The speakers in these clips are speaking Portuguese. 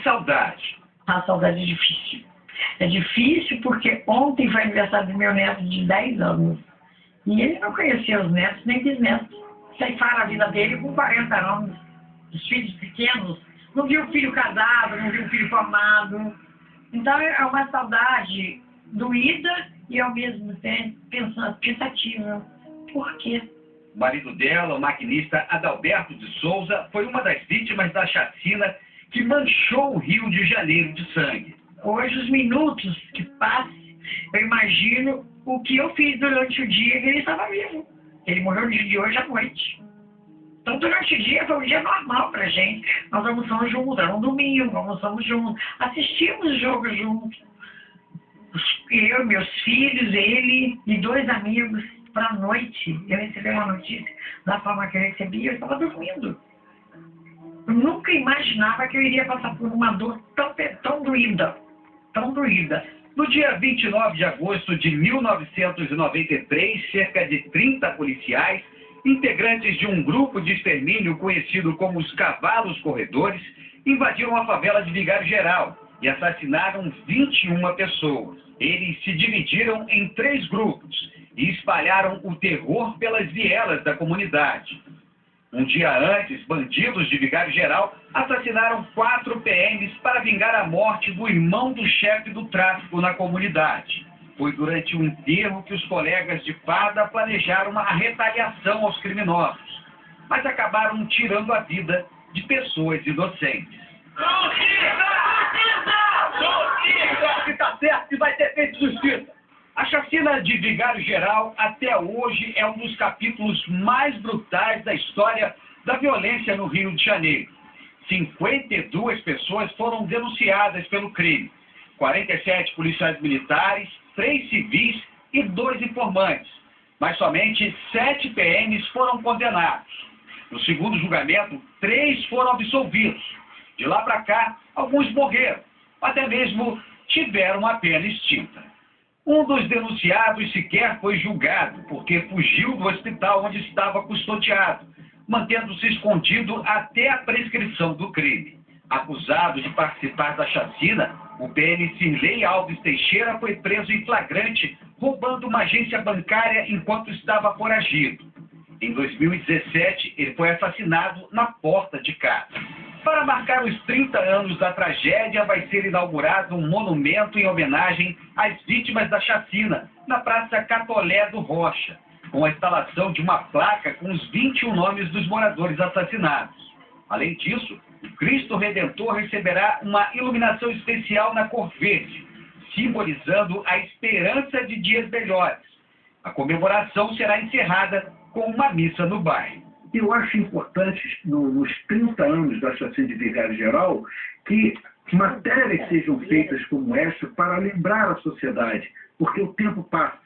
saudade. A saudade é difícil. É difícil porque ontem foi aniversário do meu neto de 10 anos. E ele não conhecia os netos nem bisnetos. Ceifaram a vida dele com 40 anos. Os filhos pequenos. Não viu o filho casado, não viu o filho formado. Então é uma saudade doída e ao mesmo tempo pensativa. Por quê? O marido dela, o maquinista Adalberto de Souza, foi uma das vítimas da chacina que manchou o Rio de Janeiro de sangue. Hoje, os minutos que passam, eu imagino o que eu fiz durante o dia que ele estava vivo. Ele morreu no dia de hoje à noite. Então, durante o dia, foi um dia normal pra gente. Nós almoçamos juntos, era um domingo, almoçamos juntos, assistimos o jogo juntos. Eu, meus filhos, ele e 2 amigos, para a noite, eu recebi uma notícia da forma que eu recebi, eu estava dormindo. Eu nunca imaginava que eu iria passar por uma dor tão doída, tão doída. No dia 29 de agosto de 1993, cerca de 30 policiais, integrantes de um grupo de extermínio conhecido como os Cavalos Corredores, invadiram a favela de Vigário Geral e assassinaram 21 pessoas. Eles se dividiram em 3 grupos e espalharam o terror pelas vielas da comunidade. Um dia antes, bandidos de Vigário Geral assassinaram 4 PMs para vingar a morte do irmão do chefe do tráfico na comunidade. Foi durante o enterro que os colegas de farda planejaram uma retaliação aos criminosos, mas acabaram tirando a vida de pessoas inocentes. Justiça! Que está certo e vai ter feito justiça. A chacina de Vigário Geral, até hoje, é um dos capítulos mais brutais da história da violência no Rio de Janeiro. 52 pessoas foram denunciadas pelo crime. 47 policiais militares, 3 civis e 2 informantes. Mas somente 7 PMs foram condenados. No segundo julgamento, 3 foram absolvidos. De lá para cá, alguns morreram. Até mesmo tiveram a pena extinta. Um dos denunciados sequer foi julgado, porque fugiu do hospital onde estava custodiado, mantendo-se escondido até a prescrição do crime. Acusado de participar da chacina, o PM Sinley Alves Teixeira foi preso em flagrante, roubando uma agência bancária enquanto estava foragido. Em 2017, ele foi assassinado na porta de casa. Para marcar os 30 anos da tragédia, vai ser inaugurado um monumento em homenagem às vítimas da chacina, na Praça Catolé do Rocha, com a instalação de uma placa com os 21 nomes dos moradores assassinados. Além disso, o Cristo Redentor receberá uma iluminação especial na cor verde, simbolizando a esperança de dias melhores. A comemoração será encerrada com uma missa no bairro. Eu acho importante, nos 30 anos da chacina de Vigário Geral, que matérias sejam feitas como essa para lembrar a sociedade, porque o tempo passa.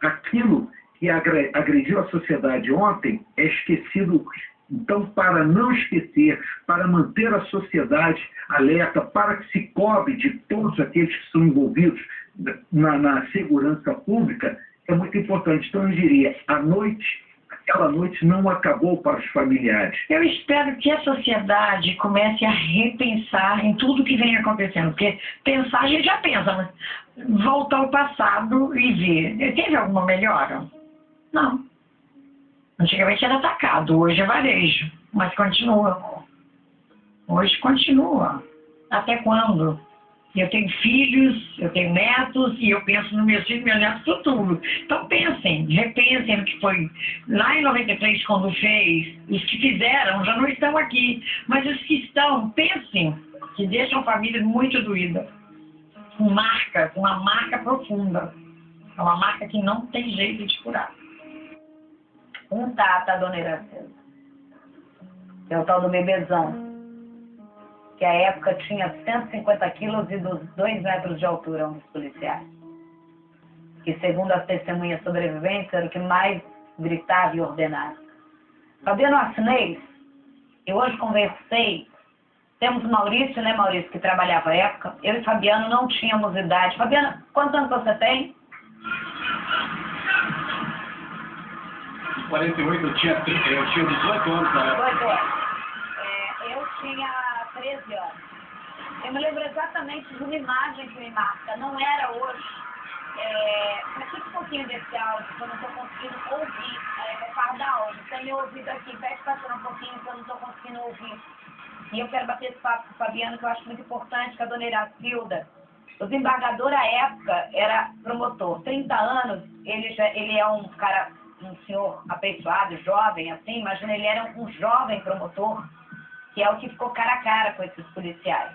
Aquilo que agrediu a sociedade ontem é esquecido. Então, para não esquecer, para manter a sociedade alerta, para que se cobre de todos aqueles que são envolvidos na segurança pública, é muito importante. Então, eu diria, aquela noite não acabou para os familiares. Eu espero que a sociedade comece a repensar em tudo que vem acontecendo, porque pensar a gente já pensa, mas voltar ao passado e ver. Teve alguma melhora? Não. Antigamente era atacado, hoje é varejo, mas continua. Hoje continua. Até quando? Eu tenho filhos, eu tenho netos, e eu penso nos meus filhos e meus netos futuro. Então pensem, repensem no que foi lá em 93, quando fez. Os que fizeram já não estão aqui, mas os que estão, pensem, que deixam a família muito doída. Com uma marca profunda. É uma marca que não tem jeito de curar. Um tata, dona Iracema. É o tal do bebezão, que à época tinha 150 quilos e 2 metros de altura, um dos policiais. Que, segundo as testemunhas sobreviventes, era o que mais gritava e ordenava. Fabiano Assinês, eu hoje conversei, temos o Maurício, né, Maurício, que trabalhava à época, eu e Fabiano não tínhamos idade. Fabiano, quantos anos você tem? 48, eu tinha 18 anos na época. 18 anos. Eu tinha 13 anos. Eu me lembro exatamente de uma imagem que me marca. Não era hoje. Pratique um pouquinho desse áudio, que eu não estou conseguindo ouvir. É pardal, você me ouvido aqui. Pede para tirar um pouquinho, que eu não estou conseguindo ouvir. E eu quero bater esse papo com o Fabiano, que eu acho muito importante, com a dona Iracilda. O desembargador, à época, era promotor. 30 anos, ele é um cara, um senhor apessoado, jovem, assim. Imagina, ele era um jovem promotor, que é o que ficou cara a cara com esses policiais.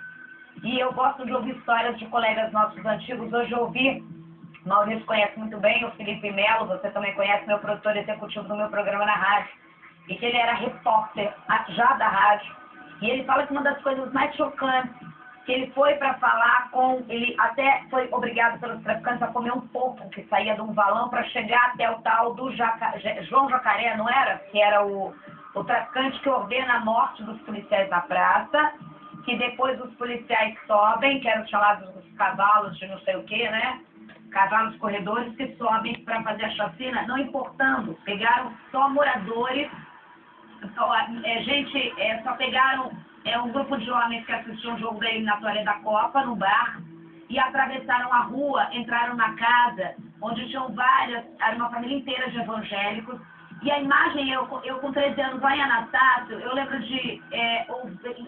E eu gosto de ouvir histórias de colegas nossos antigos. Hoje eu ouvi, Maurício conhece muito bem, o Felipe Melo, você também conhece, meu produtor executivo do meu programa na rádio, e que ele era repórter já da rádio. E ele fala que uma das coisas mais chocantes, que ele foi para falar com, ele até foi obrigado pelos traficantes a comer um porco que saía de um valão para chegar até o tal do João Jacaré, não era? Que era o traficante que ordena a morte dos policiais na praça, que depois os policiais sobem, que eram chamados os cavalos de não sei o que, né? Cavalos corredores que sobem para fazer a chacina, não importando, pegaram só moradores, só pegaram um grupo de homens que assistiam um jogo da eliminatória da Copa no bar e atravessaram a rua, entraram na casa, onde tinham era uma família inteira de evangélicos. E a imagem, eu com 13 anos lá em Anastácio, eu lembro de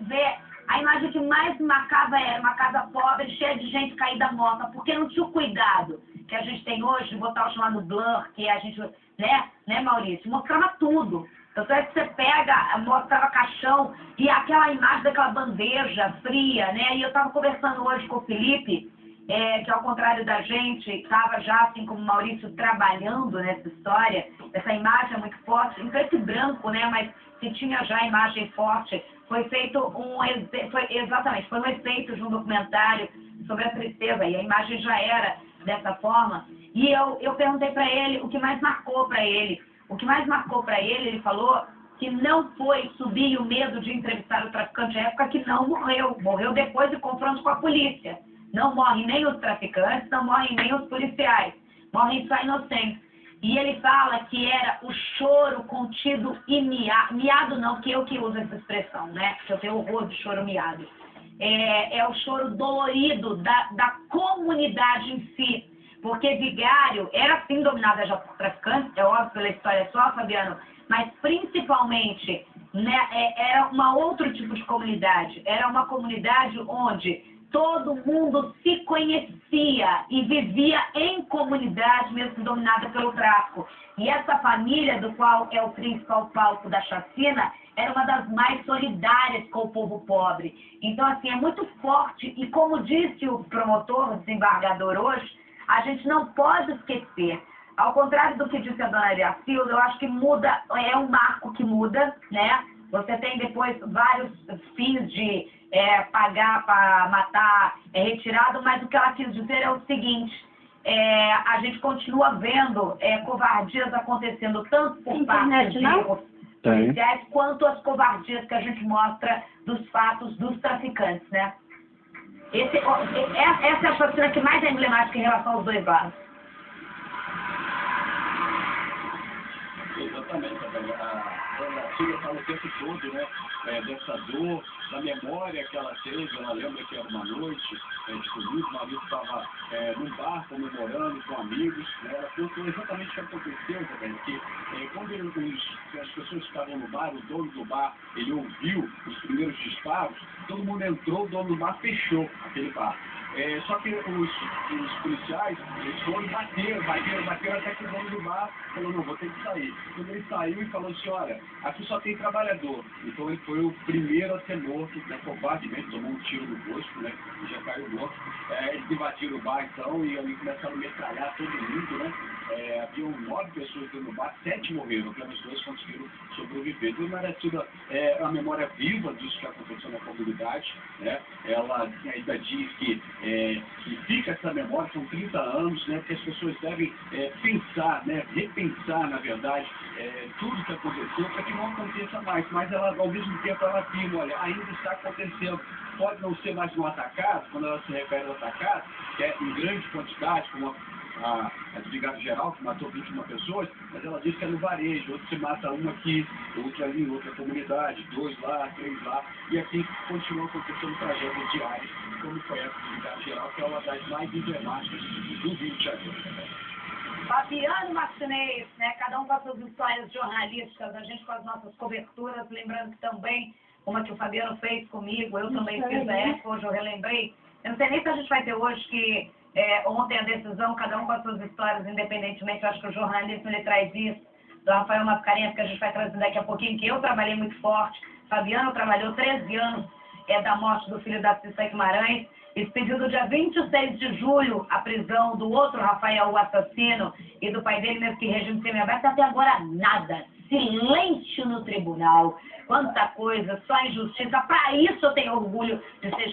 ver a imagem que mais me marcava era uma casa pobre, cheia de gente caída morta, porque não tinha o cuidado que a gente tem hoje de botar o chamado blur, que a gente, né Maurício? Mostrava tudo. Então, é que você pega, mostrava caixão, e aquela imagem daquela bandeja fria, né? E eu estava conversando hoje com o Felipe, que ao contrário da gente, estava já, assim como o Maurício, trabalhando nessa história. Essa imagem é muito forte, em preto e branco, né? Mas se tinha já imagem forte, foi feito um efeito de um documentário sobre a tristeza, e a imagem já era dessa forma. E eu perguntei para ele o que mais marcou para ele. O que mais marcou para ele, ele falou que não foi subir o medo de entrevistar o traficante à época, que não morreu. Morreu depois de confronto com a polícia. Não morrem nem os traficantes, não morrem nem os policiais. Morrem só inocentes. E ele fala que era o choro contido e miado. Miado não, que eu que uso essa expressão, né? Porque eu tenho horror de choro miado. É o choro dolorido da comunidade em si. Porque Vigário era sim dominada já por traficantes, é óbvio pela história só, Fabiano, mas principalmente, né, era outro tipo de comunidade. Era uma comunidade onde todo mundo se conhecia e vivia em comunidade, mesmo dominada pelo tráfico. E essa família, do qual é o principal palco da chacina, era uma das mais solidárias com o povo pobre. Então, assim, é muito forte. E como disse o promotor, o desembargador hoje, a gente não pode esquecer. Ao contrário do que disse a dona Iracilda, eu acho que muda, é um marco que muda, né? Você tem depois vários fins de pagar para matar, retirado, mas o que ela quis dizer é o seguinte, a gente continua vendo covardias acontecendo tanto por parte dos policiais, quanto as covardias que a gente mostra dos fatos dos traficantes, né? Essa é a chacina que mais é emblemática em relação aos dois lados. Exatamente, a Silvia fala o tempo todo, né, dessa dor, da memória que ela teve. Ela lembra que era uma noite de domingo, o marido estava num bar comemorando com amigos, né? Ela contou exatamente o que aconteceu, também, que quando as pessoas estavam no bar, o dono do bar, ele ouviu os primeiros disparos, todo mundo entrou, o dono do bar fechou aquele bar. Só que os policiais, eles foram bateram até que o dono do bar falou, não, vou ter que sair. Quando ele saiu e falou assim, olha, aqui só tem trabalhador. Então ele foi o primeiro a ser morto, né, covardemente, tomou um tiro no rosto, né, e já caiu morto. Eles invadiram o bar então e ali começaram a metralhar todo mundo, né. Haviam 9 pessoas dentro do bar, 7 morreram, apenas 2 conseguiram sobreviver. Então não era tudo a memória viva disso que aconteceu na comunidade, né. Ela ainda diz que fica essa memória, são 30 anos, né, que as pessoas devem pensar, né, repensar, na verdade, tudo que aconteceu para que não aconteça mais. Mas ela, ao mesmo tempo, ela afirma, olha, ainda está acontecendo. Pode não ser mais no atacado, quando ela se refere ao atacado, que é em grande quantidade, como a Brigada Geral, que matou 21 pessoas, mas ela diz que é no varejo, outro se mata uma aqui, outra ali, outra comunidade, 2 lá, 3 lá, e aqui continuam acontecendo tragédias diárias como foi essa atividade geral, que é uma das mais emblemáticas do Rio de Janeiro. Fabiano Martinez, né? Cada um com as suas histórias jornalísticas, a gente com as nossas coberturas, lembrando que também uma que o Fabiano fez comigo, eu também fiz a época, hoje eu relembrei. Eu não sei nem se a gente vai ter hoje que ontem a decisão, cada um com as suas histórias, independentemente, eu acho que o jornalismo ele traz isso, do Rafael Mascarenhas, que a gente vai trazer daqui a pouquinho, que eu trabalhei muito forte, Fabiano trabalhou 13 anos da morte do filho da Cissa Guimarães, e pediu no dia 26 de julho a prisão do outro Rafael, o assassino, e do pai dele, mesmo que regime semiaberto, até agora nada. Silêncio no tribunal. Quanta coisa, só injustiça. Para isso eu tenho orgulho de ser